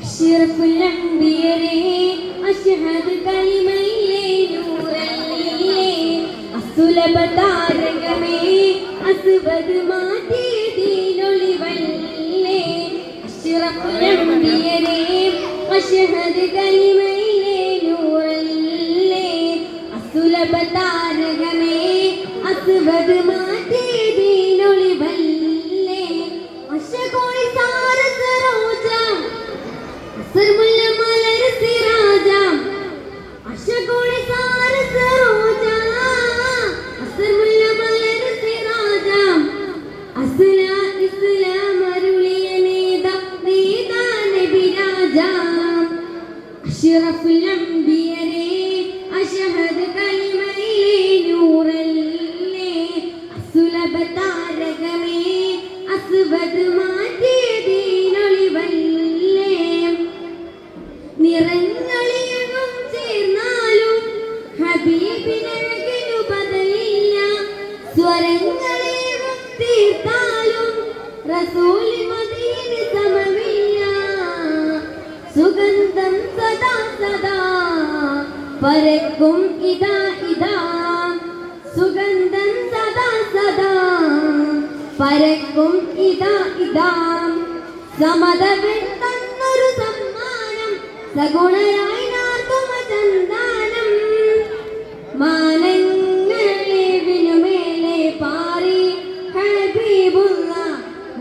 أشرف الأنبياء أشهد كلمة نور അസുലഭ താരകമേ അസ്വദ് മാറ്റി ദീനൊളിവല്ലേ അഷ്റഫുൽ അംബിയരേ അഷ്ഹദ് കലിമയിലെ നൂറല്ലേ അസുലഭ താരകമേ അസ്വദ് മാറ്റി ദീനൊളിവല്ലേ അശകോയി സാര സരോജ അസർമുല്ല മലർ സിറാജ അശകോയി സാര സരോജ أشرف الأنبياء أشهد كلمة نور أسلب താരകമേ അസ്വദ് മാറ്റി ദീനൊളിവല്ലേ നിറങ്ങളിലും ചേർന്നാലും ഹബീബിനഴകിനു ബദലില്ല സ്വരങ്ങളിലും തീർത്താലും റസൂൽ മദീന സമമില്ല സുഗന്ധം സദാ സദാ പരക്കും ഇതാ ഇതാ സുഗന്ധം സദാ സദാ പരക്കും ഇതാ ഇതാ സമതവൻ തന്നൊരു സമ്മാനം സഗുണരായി നാർത്തുമ ചന്ദനം മാനങ്ങളെ വിനുമേലെ പാറി ഹബീബുള്ള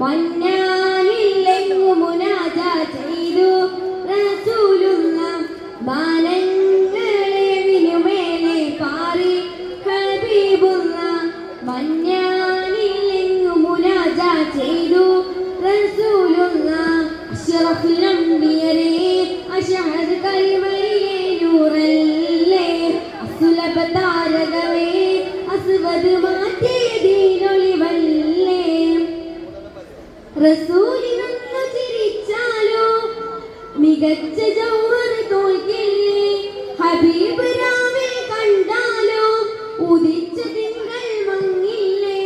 മന്നാനില്ലെങ്ങു മുനാജ ചെയ്തു റസൂലുള്ള മാനങ്ങളെ വിനുമേലെ പാറി ഹബീബുള്ള മന്നാനില്ലെങ്ങു മുനാജ ചെയ്തു റസൂലുള്ള അഷ്റഫുൽ അംബിയരേ അഷ്ഹദ് കലിമയിലെ നൂറല്ലേ അസുലഭ താരകമേ അസ്വദ് മാറ്റി ദീനൊളിവല്ലേ റസൂലിനൊന്നു ചിരിച്ചാലോ മികച്ച ജൗഹർ തോൽക്കില്ലേ ഹബീബ് രാവിൽ കണ്ടാലോ ഉദിച്ച തിങ്കൾ മങ്ങില്ലേ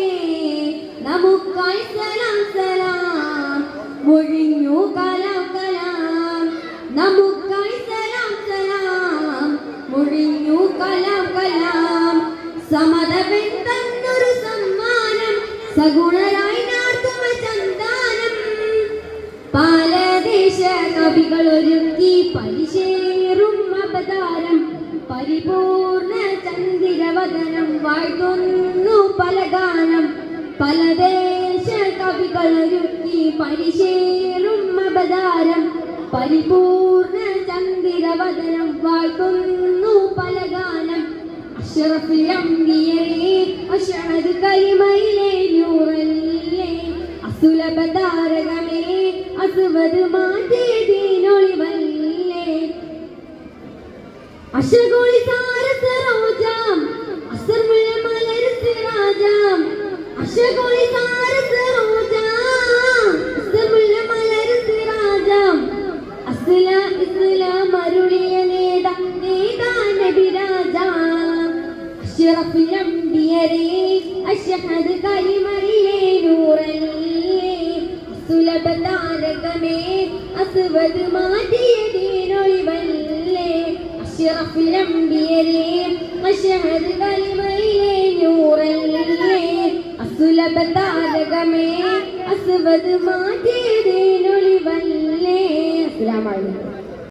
നമുക്കായി സലാം സലാം മൊഴിഞ്ഞു കലാം കലാം നമുക്കായി സലാം സലാം മൊഴിഞ്ഞു കലാം കലാം സമതവൻ തന്നൊരു സമ്മാനം സഗുണരായി നാർത്തുമ ചന്ദനം പാലദേശ കവികൾ ഒരുക്കി പരിശേറും അവതാരം പരിപൂർണ ചന്ദ്രവദനം വാഴ്ത്തുന്നു പലഗാനം പലദേശ കവികൾ ഒരുക്കി പരിശേറും അവതാരം പരിപൂർണ ചന്ദ്രവദനം വാഴ്ത്തുന്നു പലഗാനം അഷ്റഫുൽ അംബിയരേ അഷ്ഹദ് കലിമയിലെ നൂറല്ലേ അസുലഭ താരകമേ അസ്വദ് മാറ്റി ദീനൊളിവല്ലേ അശകോളി സാര സരോജാം അസർമുല്ല മലർ സിറാജാം അശകോളി സാര സരോജാം അസർമുല്ല മലർ സിറാജാം ഇസ്ലാം അരുളിയ നേതാ നബിരാജ അഷ്റഫുൽ അംബിയരേ അഷ്ഹദ് കലിമയിലെ നൂറല്ലേ സുലഭ താരകമേ അസ്വദ് മാറ്റി ദീനൊളിവല്ലേ അഷ്റഫുൽ അംബിയരേ അഷ്ഹദ് കലിമയിലെ നൂറല്ലേ അസുലഭ താരകമേ അസ്വദ് മാറ്റി ദീനൊളിവല്ലേ അസ്സലാമു അലൈക്കും.